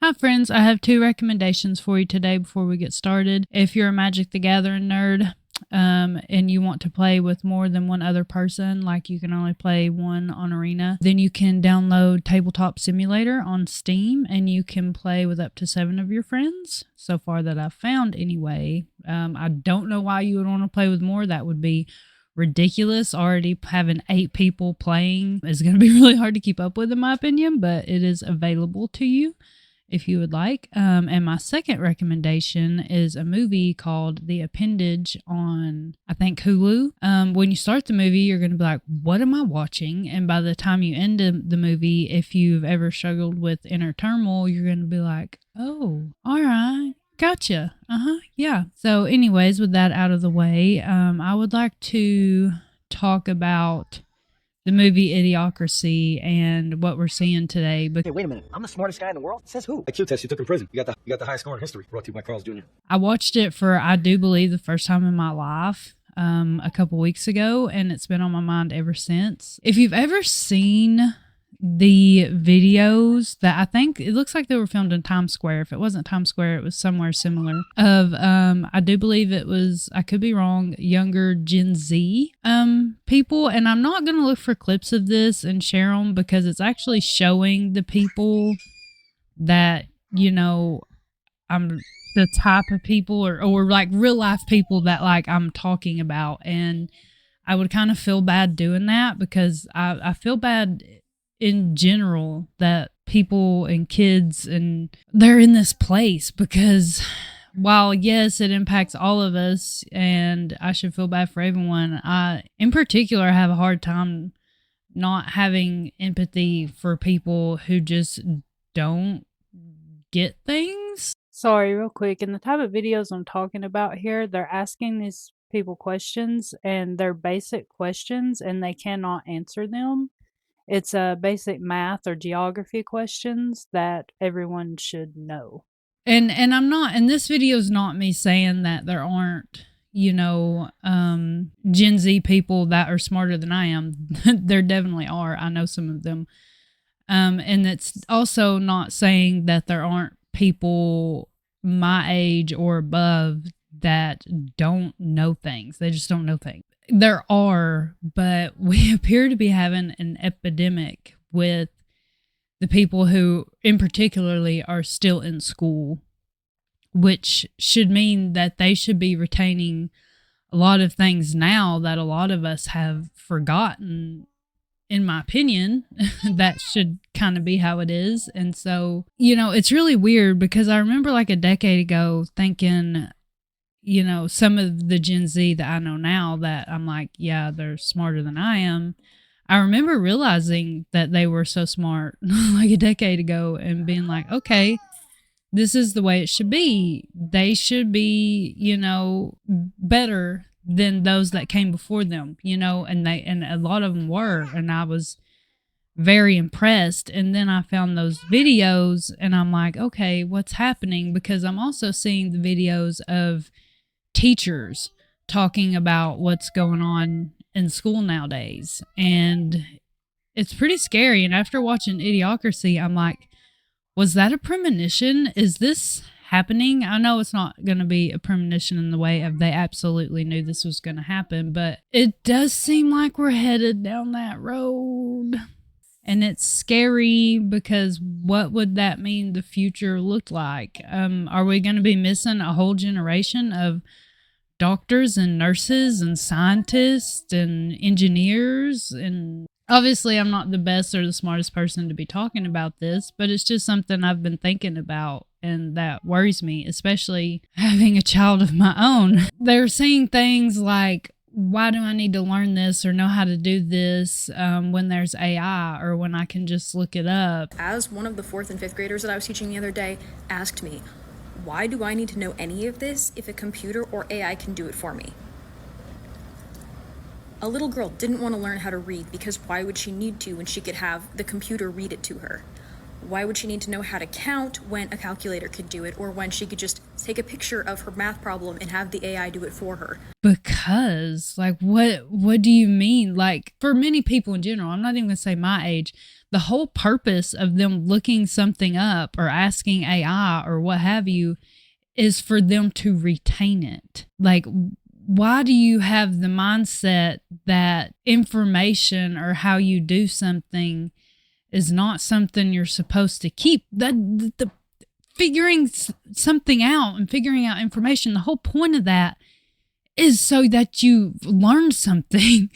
Hi friends, I have 2 recommendations for you today before we get started. If you're a Magic the Gathering nerd, and you want to play with more than one other person, like you can only play one on Arena, then you can download Tabletop Simulator on Steam and you can play with up to 7 of your friends. So far that I've found anyway. I don't know why you would want to play with more. That would be ridiculous. Already having 8 people playing is going to be really hard to keep up with in my opinion, but it is available to you if you would like. And my second recommendation is a movie called The Appendage on, I think, Hulu. When you start the movie, you're going to be like, what am I watching? And by the time you end the movie, if you've ever struggled with inner turmoil, you're going to be like, oh, all right. Gotcha. Yeah. So anyways, with that out of the way, I would like to talk about the movie Idiocracy and what we're seeing today. But hey, wait a minute. I'm the smartest guy in the world? Says who? IQ test you took in prison. You got the highest score in history. Brought to you by Carl's Jr. I watched it for, I do believe, the first time in my life a couple weeks ago, and it's been on my mind ever since. If you've ever seen the videos that I think it looks like they were filmed in Times Square. If it wasn't Times Square, it was somewhere similar. Of I do believe it was, I could be wrong, younger Gen Z people. And I'm not gonna look for clips of this and share them because it's actually showing the people that, you know, I'm the type of people or like real life people that like I'm talking about. And I would kind of feel bad doing that because I feel bad in general that people and kids and they're in this place because while yes, it impacts all of us and I should feel bad for everyone, I in particular have a hard time not having empathy for people who just don't get things. Sorry, real quick. In the type of videos I'm talking about here, they're asking these people questions and they're basic questions and they cannot answer them. It's basic math or geography questions that everyone should know. And I'm not, and this video is not me saying that there aren't, you know, Gen Z people that are smarter than I am. There definitely are. I know some of them. And it's also not saying that there aren't people my age or above that don't know things. They just don't know things. There are, but we appear to be having an epidemic with the people who, in particularly, are still in school, which should mean that they should be retaining a lot of things now that a lot of us have forgotten. In my opinion, that should kind of be how it is. And so, you know, it's really weird because I remember like a decade ago thinking, you know, some of the Gen Z that I know now that I'm like, yeah, they're smarter than I am. I remember realizing that they were so smart like a decade ago and being like, okay, this is the way it should be. They should be, you know, better than those that came before them, you know, and a lot of them were. And I was very impressed. And then I found those videos and I'm like, okay, what's happening? Because I'm also seeing the videos of teachers talking about what's going on in school nowadays. And it's pretty scary. And after watching Idiocracy, I'm like, was that a premonition? Is this happening? I know it's not going to be a premonition in the way of they absolutely knew this was going to happen, but it does seem like we're headed down that road. And it's scary because what would that mean the future looked like? Are we going to be missing a whole generation of doctors and nurses and scientists and engineers? And obviously I'm not the best or the smartest person to be talking about this, but it's just something I've been thinking about and that worries me, especially having a child of my own. They're saying things like, why do I need to learn this or know how to do this when there's AI or when I can just look it up? As one of the 4th and 5th graders that I was teaching the other day asked me, why do I need to know any of this if a computer or AI can do it for me? A little girl didn't want to learn how to read because why would she need to when she could have the computer read it to her? Why would she need to know how to count when a calculator could do it, or when she could just take a picture of her math problem and have the AI do it for her? Because, like, what do you mean? Like, for many people in general, I'm not even gonna say my age, the whole purpose of them looking something up or asking AI or what have you is for them to retain it. Like, why do you have the mindset that information or how you do something is not something you're supposed to keep? The figuring something out and figuring out information, the whole point of that is so that you learn something.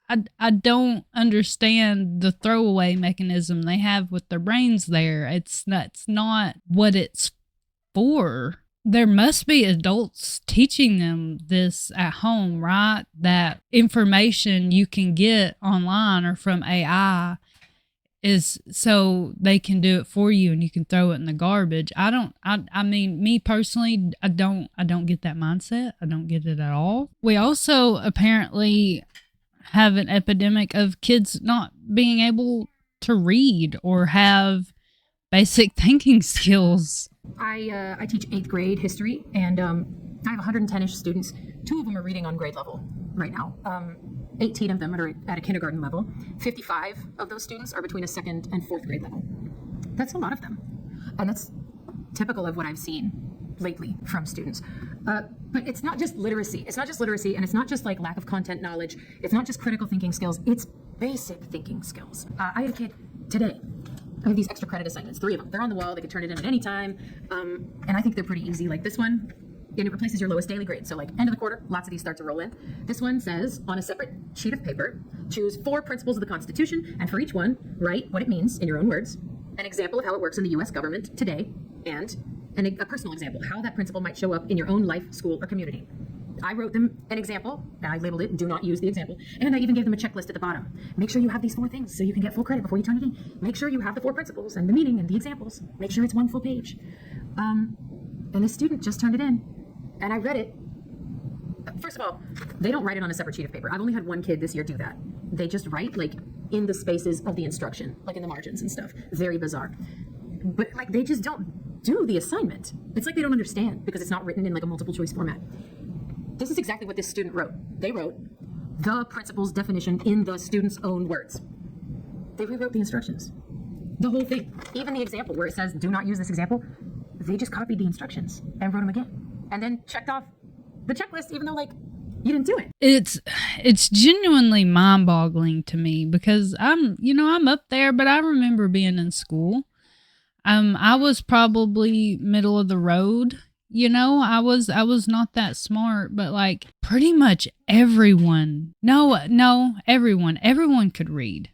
I don't understand the throwaway mechanism they have with their brains there. It's not what it's for. There must be adults teaching them this at home, right? That information you can get online or from AI is so they can do it for you and you can throw it in the garbage. I mean, me personally, I don't get that mindset. I don't get it at all. We also apparently have an epidemic of kids not being able to read or have basic thinking skills. I teach 8th grade history, and I have 110-ish students. 2 of them are reading on grade level right now. 18 of them are at a kindergarten level. 55 of those students are between a 2nd and 4th grade level. That's a lot of them. And that's typical of what I've seen lately from students. But it's not just literacy. It's not just literacy, and it's not just like lack of content knowledge. It's not just critical thinking skills. It's basic thinking skills. I had a kid today. I have these extra credit assignments, 3 of them. They're on the wall. They can turn it in at any time. And I think they're pretty easy. Like this one, and it replaces your lowest daily grade. So like end of the quarter, lots of these start to roll in. This one says, on a separate sheet of paper, choose 4 principles of the Constitution, and for each one, write what it means in your own words, an example of how it works in the U.S. government today, and a personal example, how that principle might show up in your own life, school, or community. I wrote them an example, and I labeled it, do not use the example, and I even gave them a checklist at the bottom. Make sure you have these 4 things so you can get full credit before you turn it in. Make sure you have the 4 principles and the meaning and the examples. Make sure it's 1 full page. And the student just turned it in, and I read it. First of all, they don't write it on a separate sheet of paper. I've only had 1 kid this year do that. They just write like in the spaces of the instruction, like in the margins and stuff. Very bizarre. But like they just don't do the assignment. It's like they don't understand because it's not written in like a multiple choice format. This is exactly what this student wrote. They wrote the principle's definition in the student's own words. They rewrote the instructions. The whole thing. Even the example where it says, do not use this example, they just copied the instructions and wrote them again. And then checked off the checklist, even though, like, you didn't do it. It's genuinely mind-boggling to me because I'm up there, but I remember being in school. I was probably middle of the road. I was not that smart, but like pretty much everyone could read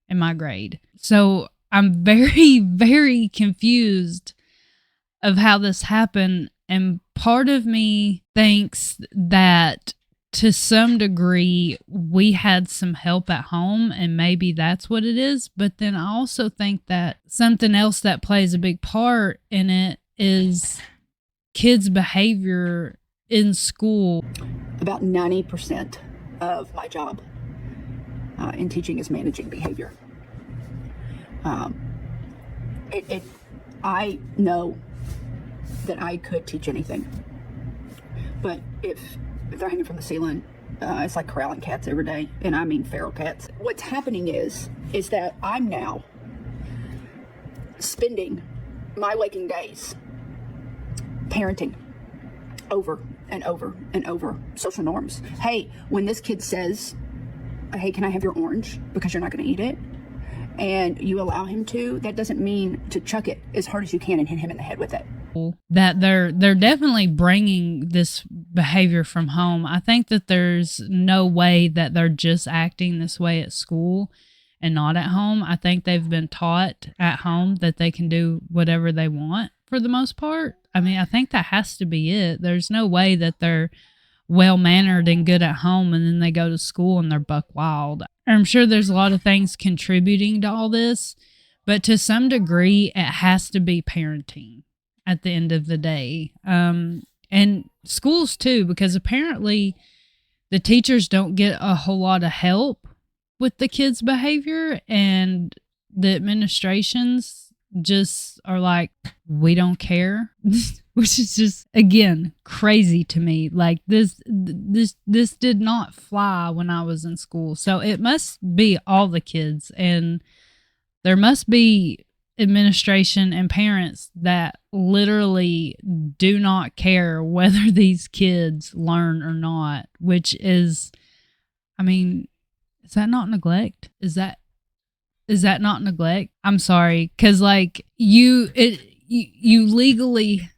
in my grade. So I'm very, very confused of how this happened. And part of me thinks that to some degree we had some help at home and maybe that's what it is. But then I also think that something else that plays a big part in it is kids' behavior in school. About 90% of my job in teaching is managing behavior. I know that I could teach anything, but if they're hanging from the ceiling, it's like corralling cats every day, and I mean feral cats. What's happening is that I'm now spending my waking days parenting over and over and over social norms. Hey, when this kid says, hey, can I have your orange because you're not going to eat it? And you allow him to, that doesn't mean to chuck it as hard as you can and hit him in the head with it. That they're definitely bringing this behavior from home. I think that there's no way that they're just acting this way at school and not at home. I think they've been taught at home that they can do whatever they want for the most part. I mean, I think that has to be it. There's no way that they're well-mannered and good at home and then they go to school and they're buck wild. I'm sure there's a lot of things contributing to all this, but to some degree, it has to be parenting at the end of the day. And schools too, because apparently the teachers don't get a whole lot of help with the kids' behavior, and the administrations just are like, we don't care, which is just, again, crazy to me. Like this did not fly when I was in school. So it must be all the kids, and there must be administration and parents that literally do not care whether these kids learn or not, which is, I mean, is that not neglect? Is that not neglect? I'm sorry, because like you legally,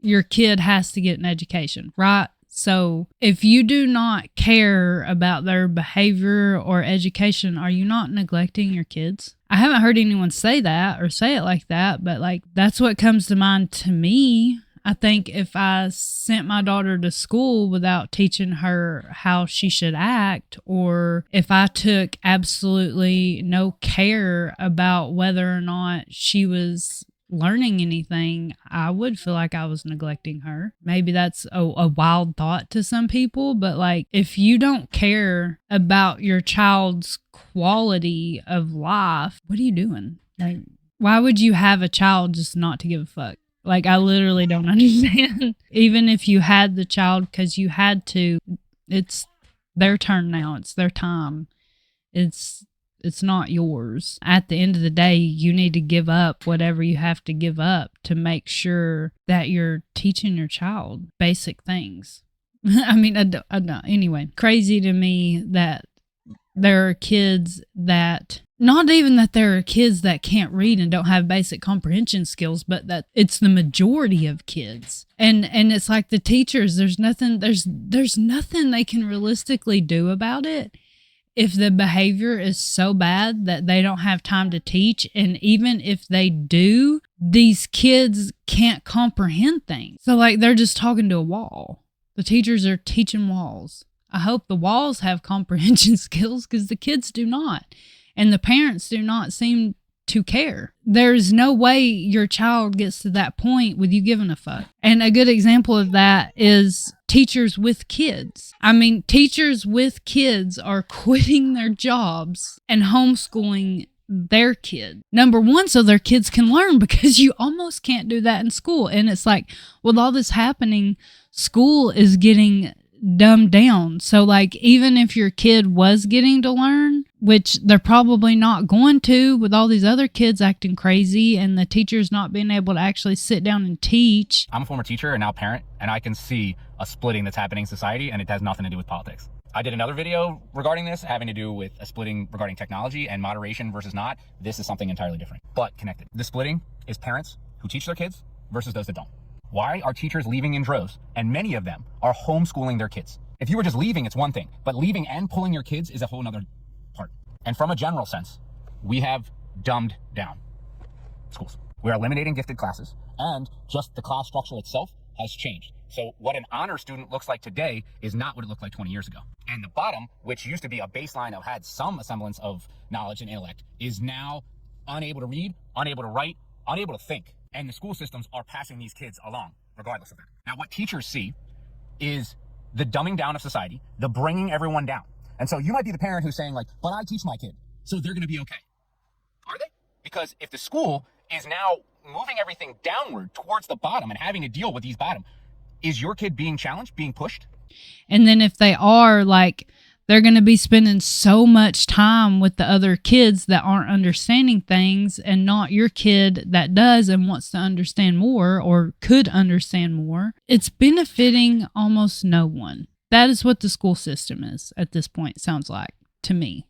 your kid has to get an education, right? So if you do not care about their behavior or education, are you not neglecting your kids? I haven't heard anyone say that or say it like that, but like that's what comes to mind to me. I think if I sent my daughter to school without teaching her how she should act, or if I took absolutely no care about whether or not she was learning anything, I would feel like I was neglecting her. Maybe that's a wild thought to some people, but like if you don't care about your child's quality of life, what are you doing? Like, why would you have a child just not to give a fuck? Like, I literally don't understand. Even if you had the child because you had to, it's their turn now. It's their time. It's not yours. At the end of the day, you need to give up whatever you have to give up to make sure that you're teaching your child basic things. I mean, I don't. Anyway, crazy to me that there are kids that, not even that there are kids that can't read and don't have basic comprehension skills, but that it's the majority of kids. And it's like the teachers, there's nothing they can realistically do about it if the behavior is so bad that they don't have time to teach. And even if they do, these kids can't comprehend things. So like they're just talking to a wall. The teachers are teaching walls. I hope the walls have comprehension skills because the kids do not. And the parents do not seem to care. There's no way your child gets to that point with you giving a fuck. And a good example of that is teachers with kids. I mean, teachers with kids are quitting their jobs and homeschooling their kid. Number one, so their kids can learn, because you almost can't do that in school. And it's like, with all this happening, school is getting dumbed down. So like, even if your kid was getting to learn, which they're probably not going to with all these other kids acting crazy and the teachers not being able to actually sit down and teach. I'm a former teacher and now parent, and I can see a splitting that's happening in society, and it has nothing to do with politics. I did another video regarding this, having to do with a splitting regarding technology and moderation versus not. This is something entirely different, but connected. The splitting is parents who teach their kids versus those that don't. Why are teachers leaving in droves? And many of them are homeschooling their kids. If you were just leaving, it's one thing, but leaving and pulling your kids is a whole nother part. And from a general sense, we have dumbed down schools. We're eliminating gifted classes, and just the class structure itself has changed. So what an honor student looks like today is not what it looked like 20 years ago. And the bottom, which used to be a baseline of had some semblance of knowledge and intellect, is now unable to read, unable to write, unable to think. And the school systems are passing these kids along regardless of that. Now, what teachers see is the dumbing down of society, the bringing everyone down. And so you might be the parent who's saying like, but I teach my kid, so they're going to be okay. Are they? Because if the school is now moving everything downward towards the bottom and having to deal with these bottom, is your kid being challenged, being pushed? And then if they are, like, they're going to be spending so much time with the other kids that aren't understanding things, and not your kid that does and wants to understand more or could understand more. It's benefiting almost no one. That is what the school system is at this point, sounds like, to me,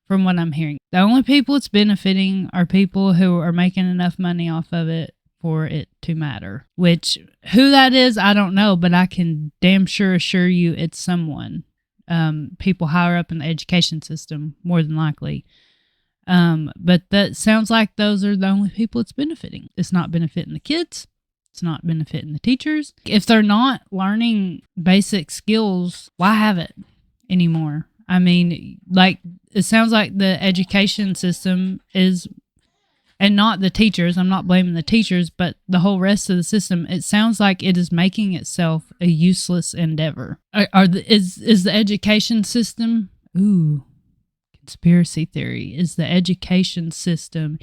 from what I'm hearing. The only people it's benefiting are people who are making enough money off of it for it to matter. Which, who that is, I don't know, but I can damn sure assure you it's someone. People higher up in the education system, more than likely. But that sounds like those are the only people it's benefiting. It's not benefiting the kids. It's not benefiting the teachers. If they're not learning basic skills, why have it anymore? I mean, like, it sounds like the education system is, and not the teachers, I'm not blaming the teachers, but the whole rest of the system, it sounds like it is making itself a useless endeavor. Is the education system, conspiracy theory, is the education system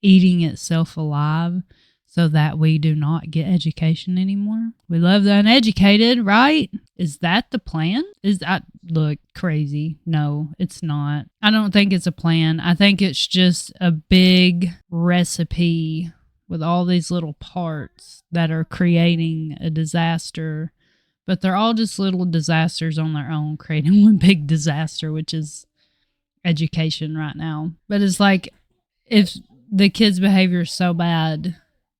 eating itself alive so that we do not get education anymore. We love the uneducated, right? Is that the plan? Is that look crazy? No, it's not. I don't think it's a plan. I think it's just a big recipe with all these little parts that are creating a disaster, but they're all just little disasters on their own, creating one big disaster, which is education right now. But it's like, if the kids' behavior is so bad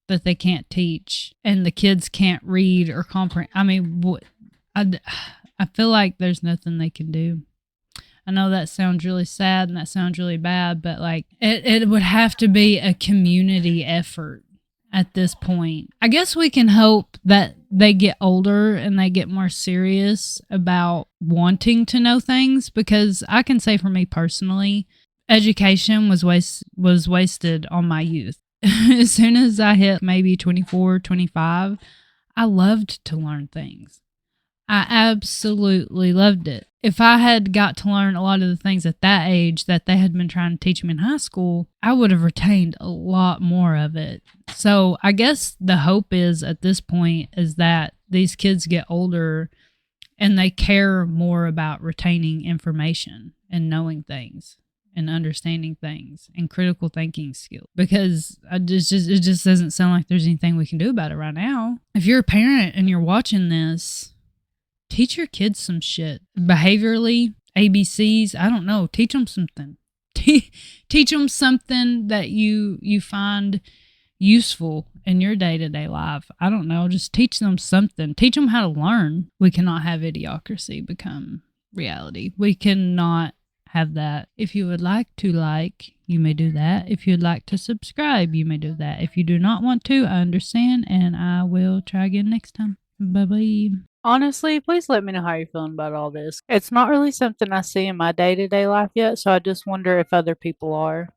that they can't teach and the kids can't read or comprehend, I mean, I feel like there's nothing they can do. I know that sounds really sad and that sounds really bad, but like it would have to be a community effort at this point. I guess we can hope that they get older and they get more serious about wanting to know things, because I can say for me personally, education was wasted on my youth. As soon as I hit maybe 24, 25, I loved to learn things. I absolutely loved it. If I had got to learn a lot of the things at that age that they had been trying to teach me in high school, I would have retained a lot more of it. So I guess the hope is at this point is that these kids get older and they care more about retaining information and knowing things and understanding things and critical thinking skills, because it just doesn't sound like there's anything we can do about it right now. If you're a parent and you're watching this, teach your kids some shit. Behaviorally, ABCs, I don't know. Teach them something. Teach them something that you find useful in your day-to-day life. I don't know. Just teach them something. Teach them how to learn. We cannot have idiocracy become reality. We cannot have that. If you would like to like, you may do that. If you'd like to subscribe, you may do that. If you do not want to, I understand, and I will try again next time. Bye-bye. Honestly, please let me know how you're feeling about all this. It's not really something I see in my day-to-day life yet, so I just wonder if other people are.